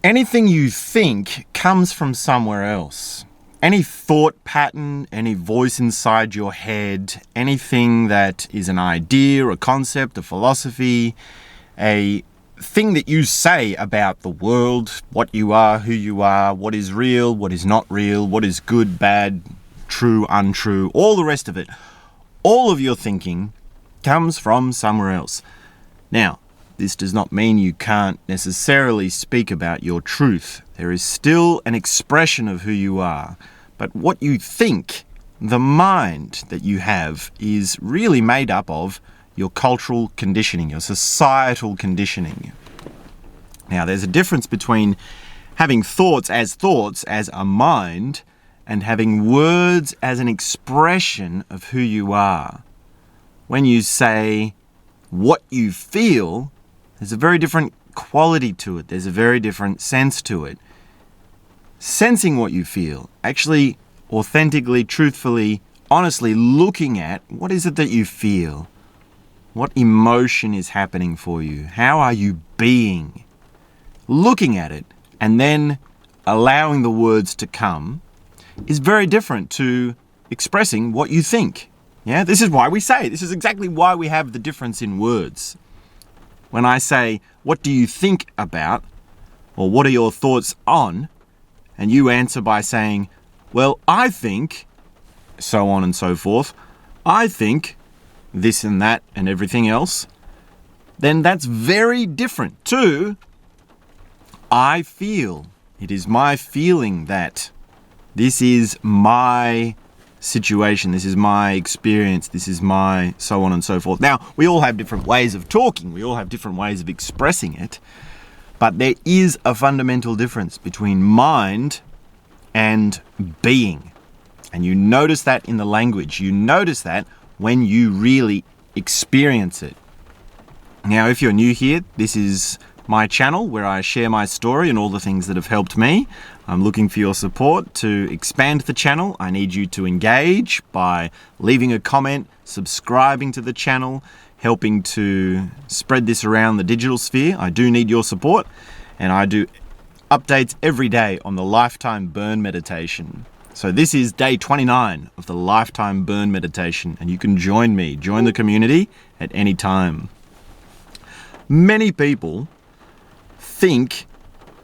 Anything you think comes from somewhere else. Any thought pattern, any voice inside your head, anything that is an idea, a concept, a philosophy, a thing that you say about the world, what you are, who you are, what is real, what is not real, what is good, bad, true, untrue, all the rest of it. All of your thinking comes from somewhere else. Now, this does not mean you can't necessarily speak about your truth. There is still an expression of who you are. But what you think, the mind that you have, is really made up of your cultural conditioning, your societal conditioning. Now, there's a difference between having thoughts as a mind, and having words as an expression of who you are. When you say what you feel, there's a very different quality to it. There's a very different sense to it. Sensing what you feel, actually authentically, truthfully, honestly looking at what is it that you feel? What emotion is happening for you? How are you being? Looking at it and then allowing the words to come is very different to expressing what you think. Yeah, this is why we say, this is exactly why we have the difference in words. When I say, what do you think about? Or what are your thoughts on? And you answer by saying, well, I think, so on and so forth. I think this and that and everything else. Then that's very different to, I feel. It is my feeling that. This is my situation, this is my experience, this is my so on and so forth. Now, we all have different ways of talking, we all have different ways of expressing it, but there is a fundamental difference between mind and being. And you notice that in the language, you notice that when you really experience it. Now, if you're new here, this is my channel where I share my story and all the things that have helped me. I'm looking for your support to expand the channel. I need you to engage by leaving a comment, subscribing to the channel, helping to spread this around the digital sphere. I do need your support, and I do updates every day on the Lifetime Burn Meditation. So this is day 29 of the Lifetime Burn Meditation, and you can join me, join the community at any time. Many people think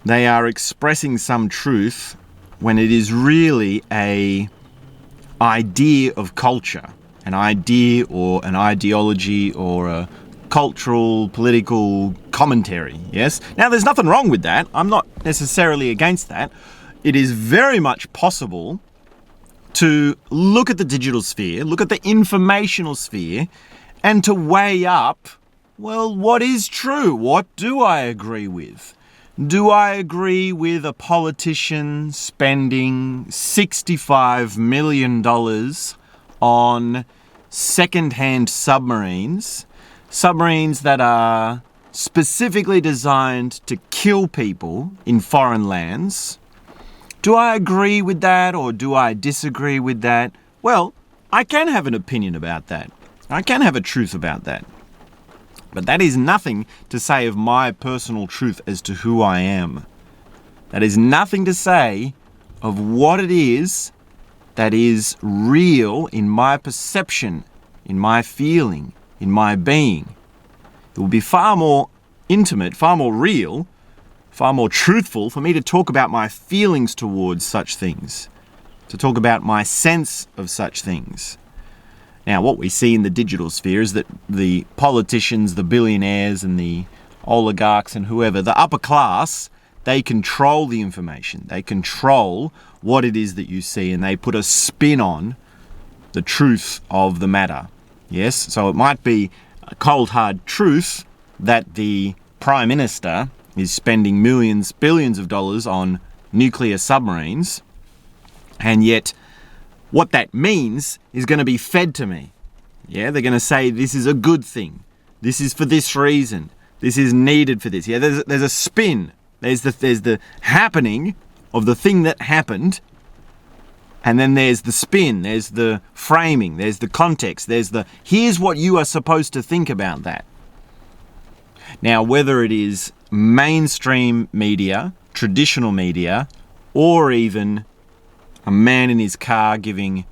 they are expressing some truth when it is really an idea of culture, an idea or an ideology or a cultural, political commentary, yes? Now, there's nothing wrong with that. I'm not necessarily against that. It is very much possible to look at the digital sphere, look at the informational sphere, and to weigh up, well, what is true? What do I agree with? Do I agree with a politician spending $65 million on second-hand submarines that are specifically designed to kill people in foreign lands? Do I agree with that or do I disagree with that? Well, I can have an opinion about that. I can have a truth about that. But that is nothing to say of my personal truth as to who I am. That is nothing to say of what it is that is real in my perception, in my feeling, in my being. It will be far more intimate, far more real, far more truthful for me to talk about my feelings towards such things, to talk about my sense of such things. Now, what we see in the digital sphere is that the politicians, the billionaires and the oligarchs and whoever, the upper class, they control the information. They control what it is that you see, and they put a spin on the truth of the matter. Yes, so it might be a cold hard truth that the Prime Minister is spending millions, billions of dollars on nuclear submarines, and yet what that means is going to be fed to me. Yeah, they're going to say this is a good thing. This is for this reason. This is needed for this. Yeah, there's a spin. There's the happening of the thing that happened, and then there's the spin. There's the framing. There's the context. There's the here's what you are supposed to think about that. Now, whether it is mainstream media, traditional media, or even a man in his car giving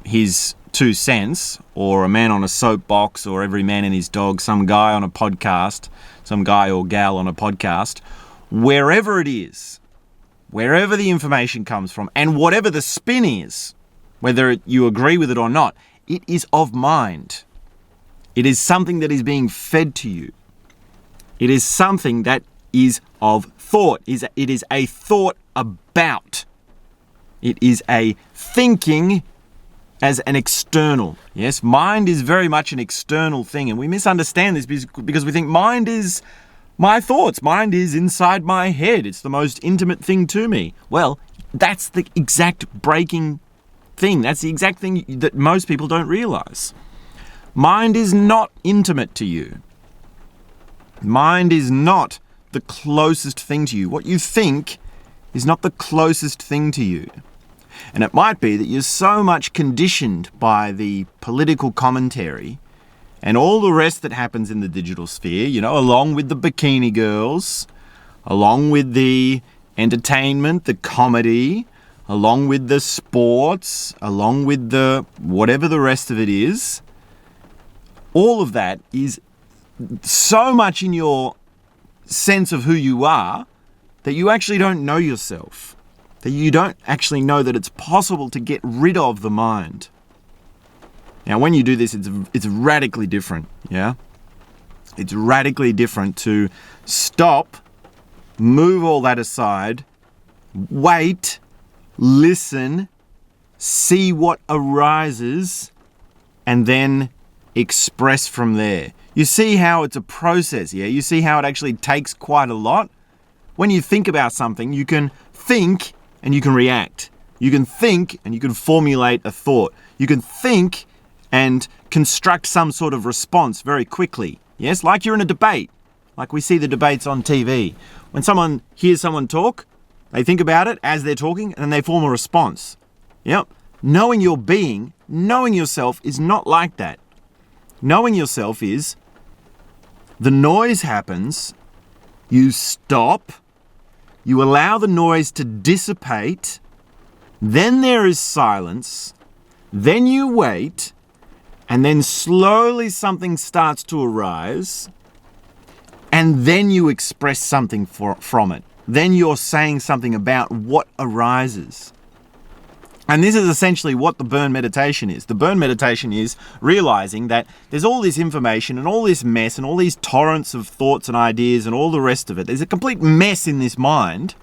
his 2 cents, or a man on a soapbox, or every man and his dog, some guy on a podcast, some guy or gal on a podcast, wherever it is, wherever the information comes from, and whatever the spin is, whether you agree with it or not, it is of mind. It is something that is being fed to you. It is something that is of thought. It is a thought about. It is a thinking as an external. Yes, mind is very much an external thing, and we misunderstand this because we think mind is my thoughts. Mind is inside my head. It's the most intimate thing to me. Well, that's the exact breaking thing. That's the exact thing that most people don't realize. Mind is not intimate to you. Mind is not the closest thing to you. What you think is not the closest thing to you. And it might be that you're so much conditioned by the political commentary and all the rest that happens in the digital sphere, along with the bikini girls, along with the entertainment, the comedy, along with the sports, along with the whatever the rest of it is. All of that is so much in your sense of who you are that you actually don't know yourself. That you don't actually know that it's possible to get rid of the mind. Now, when you do this, it's radically different, yeah? It's radically different to stop, move all that aside, wait, listen, see what arises, and then express from there. You see how it's a process, yeah? You see how it actually takes quite a lot? When you think about something, you can think and you can react. You can think and you can formulate a thought. You can think and construct some sort of response very quickly. Yes, like you're in a debate, like we see the debates on TV. When someone hears someone talk, they think about it as they're talking and then they form a response. Yep. Knowing your being, knowing yourself is not like that. Knowing yourself is the noise happens, you stop, you allow the noise to dissipate, then there is silence, then you wait, and then slowly something starts to arise, and then you express something from it. Then you're saying something about what arises. And this is essentially what the burn meditation is. The burn meditation is realizing that there's all this information and all this mess and all these torrents of thoughts and ideas and all the rest of it. There's a complete mess in this mind.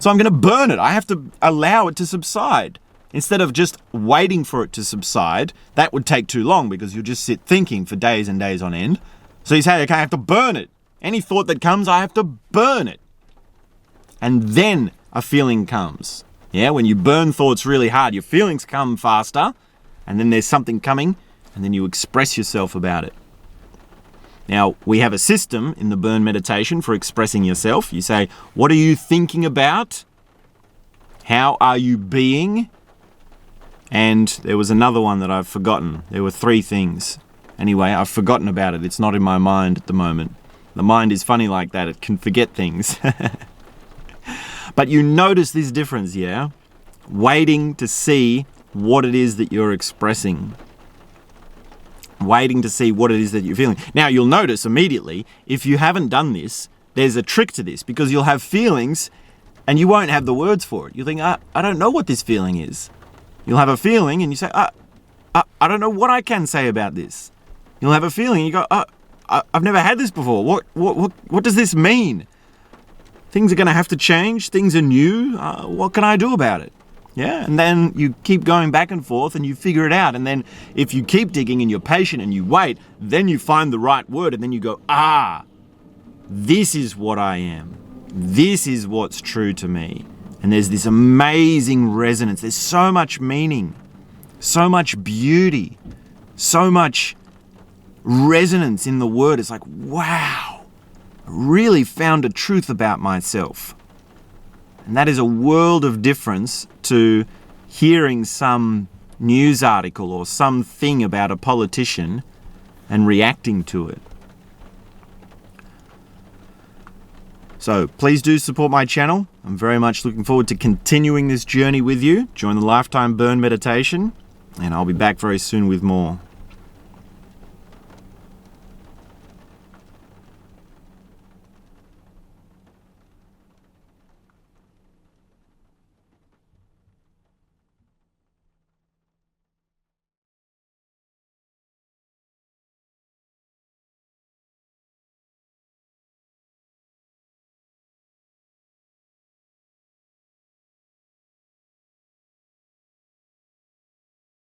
So I'm going to burn it. I have to allow it to subside. Instead of just waiting for it to subside, that would take too long because you'll just sit thinking for days and days on end. So you say, okay, I have to burn it. Any thought that comes, I have to burn it. And then a feeling comes. Yeah, when you burn thoughts really hard, your feelings come faster, and then there's something coming, and then you express yourself about it. Now, we have a system in the burn meditation for expressing yourself. You say, what are you thinking about? How are you being? And there was another one that I've forgotten. There were 3 things. Anyway, I've forgotten about it. It's not in my mind at the moment. The mind is funny like that. It can forget things. But you notice this difference, yeah? Waiting to see what it is that you're expressing. Waiting to see what it is that you're feeling. Now, you'll notice immediately, if you haven't done this, there's a trick to this, because you'll have feelings and you won't have the words for it. You'll think, I don't know what this feeling is. You'll have a feeling and you say, I don't know what I can say about this. You'll have a feeling and you go, I've never had this before. What does this mean? Things are going to have to change. Things are new. What can I do about it? Yeah. And then you keep going back and forth and you figure it out. And then if you keep digging and you're patient and you wait, then you find the right word and then you go, this is what I am. This is what's true to me. And there's this amazing resonance. There's so much meaning, so much beauty, so much resonance in the word. It's like, wow. Really found a truth about myself. And that is a world of difference to hearing some news article or something about a politician and reacting to it. So please do support my channel. I'm very much looking forward to continuing this journey with you. Join the Lifetime Burn Meditation, and I'll be back very soon with more.